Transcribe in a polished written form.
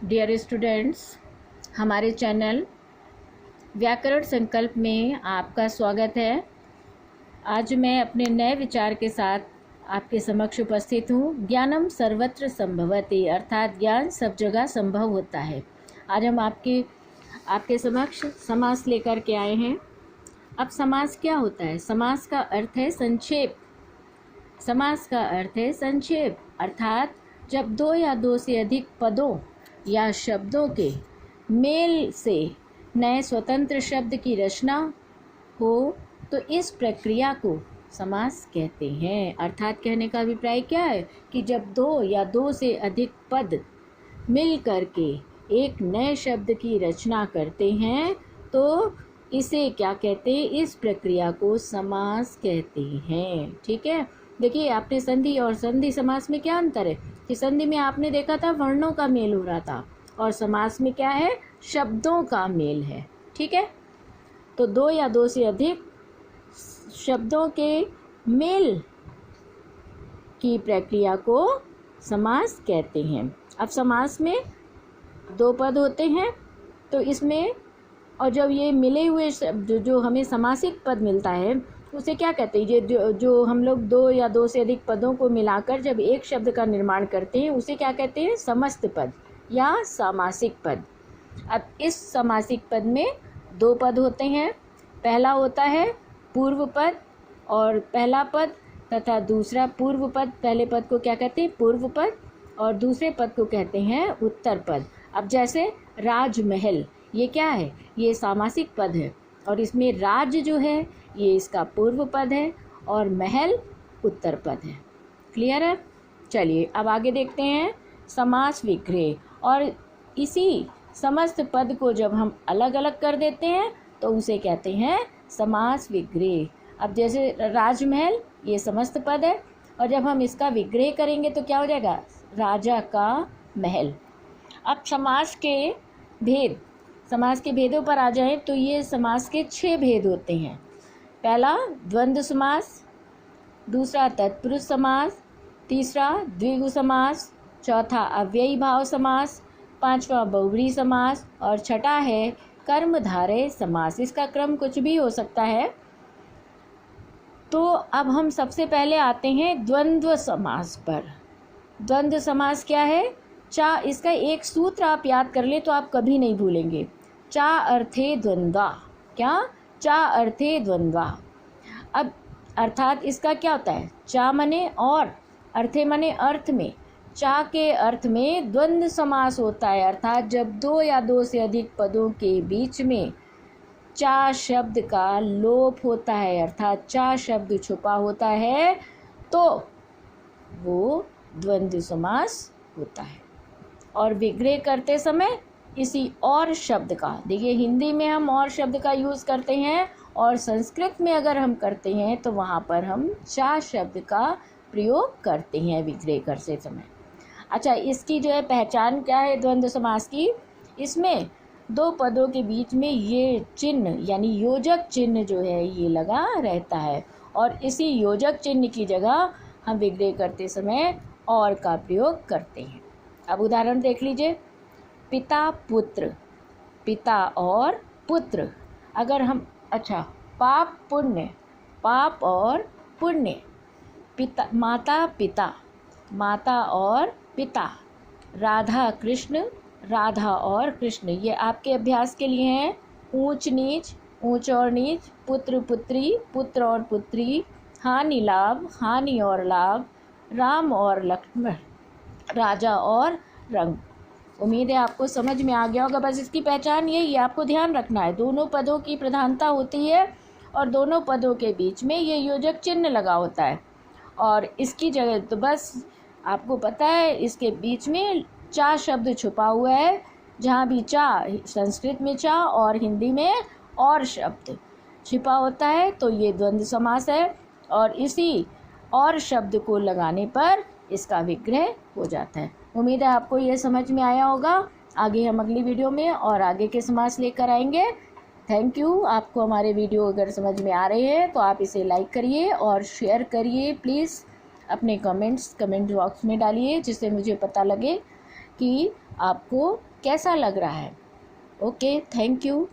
Dear students, हमारे channel व्याकरण संकल्प में आपका स्वागत है। आज मैं अपने नए विचार के साथ आपके समक्ष उपस्थित हूँ। ज्ञानम सर्वत्र संभवति, अर्थात ज्ञान सब जगह संभव होता है। आज हम आपके समक्ष समास लेकर के आए हैं। अब समास क्या होता है? समास का अर्थ है संक्षेप। समास का अर्थ है संक्षेप, अर्थात जब दो या दो से अधिक पदों या शब्दों के मेल से नए स्वतंत्र शब्द की रचना हो तो इस प्रक्रिया को समास कहते हैं। अर्थात कहने का अभिप्राय क्या है कि जब दो या दो से अधिक पद मिल करके एक नए शब्द की रचना करते हैं तो इसे क्या कहते हैं? इस प्रक्रिया को समास कहते हैं। ठीक है, देखिए आपने संधि और संधि समास में क्या अंतर है कि संधि में आपने देखा था वर्णों का मेल हो रहा था और समास में क्या है? शब्दों का मेल है। ठीक है, तो दो या दो से अधिक शब्दों के मेल की प्रक्रिया को समास कहते हैं। अब समास में दो पद होते हैं तो इसमें, और जब ये मिले हुए शब्द जो हमें समासिक पद मिलता है उसे क्या कहते हैं? ये जो हम लोग दो या दो से अधिक पदों को मिलाकर जब एक शब्द का निर्माण करते हैं उसे क्या कहते हैं? समस्त पद या सामासिक पद। अब इस समासिक पद में दो पद होते हैं। पहला होता है पूर्व पद और पहला पद, तथा दूसरा पूर्व पद। पहले पद को क्या कहते हैं? पूर्व पद, और दूसरे पद को कहते हैं उत्तर पद। अब जैसे राजमहल, ये क्या है? ये सामासिक पद है और इसमें राज जो है ये इसका पूर्व पद है और महल उत्तर पद है। क्लियर है? चलिए अब आगे देखते हैं समास विग्रह। और इसी समस्त पद को जब हम अलग अलग कर देते हैं तो उसे कहते हैं समास विग्रह। अब जैसे राजमहल ये समस्त पद है और जब हम इसका विग्रह करेंगे तो क्या हो जाएगा? राजा का महल। अब समास के भेदों पर आ जाएं तो ये समास के 6 भेद होते हैं। पहला द्वंद्व समास, दूसरा तत्पुरुष समास, तीसरा द्विगु समास, चौथा अव्ययी भाव समास, पांचवा बहुव्रीहि समास और छठा है कर्मधारय समास। इसका क्रम कुछ भी हो सकता है। तो अब हम सबसे पहले आते हैं द्वंद्व समास पर। द्वंद्व समास क्या है? इसका एक सूत्र आप याद कर ले तो आप कभी नहीं भूलेंगे। चा अर्थे द्वंद्वा। क्या? चा अर्थे द्वंद्वा। अब अर्थात इसका क्या होता है? चा मने और, अर्थे मने अर्थ में। चा के अर्थ में द्वंद्व समास होता है, अर्थात जब दो या दो से अधिक पदों के बीच में चा शब्द का लोप होता है, अर्थात चा शब्द छुपा होता है तो वो द्वंद्व समास होता है। और विग्रह करते समय इसी और शब्द का, देखिए हिंदी में हम और शब्द का यूज़ करते हैं और संस्कृत में अगर हम करते हैं तो वहाँ पर हम चा शब्द का प्रयोग करते हैं विग्रह करते समय। अच्छा, इसकी जो है पहचान क्या है द्वंद्व समास की? इसमें दो पदों के बीच में ये चिन्ह यानी योजक चिन्ह जो है ये लगा रहता है और इसी योजक चिन्ह की जगह हम विग्रह करते समय और का प्रयोग करते हैं। अब उदाहरण देख लीजिए। पिता पुत्र, पिता और पुत्र। अगर हम, अच्छा, पाप पुण्य, पाप और पुण्य। पिता माता पिता, माता और पिता। राधा कृष्ण, राधा और कृष्ण। ये आपके अभ्यास के लिए हैं। ऊंच नीच, ऊंच और नीच। पुत्र पुत्री, पुत्र और पुत्री। हानि लाभ, हानि और लाभ। राम और लक्ष्मण, राजा और रंग। उम्मीद है आपको समझ में आ गया होगा। बस इसकी पहचान यही है, आपको ध्यान रखना है दोनों पदों की प्रधानता होती है और दोनों पदों के बीच में ये योजक चिन्ह लगा होता है और इसकी जगह तो बस आपको पता है इसके बीच में चा शब्द छुपा हुआ है। जहाँ भी चा, संस्कृत में चा और हिंदी में और शब्द छिपा होता है तो ये द्वंद्व समास है और इसी और शब्द को लगाने पर इसका विग्रह हो जाता है। उम्मीद है आपको ये समझ में आया होगा। आगे हम अगली वीडियो में और आगे के समास लेकर आएंगे। Thank you. आपको हमारे वीडियो अगर समझ में आ रहे हैं तो आप इसे लाइक करिए और शेयर करिए। प्लीज़ अपने कमेंट बॉक्स में डालिए जिससे मुझे पता लगे कि आपको कैसा लग रहा है? Okay, thank you.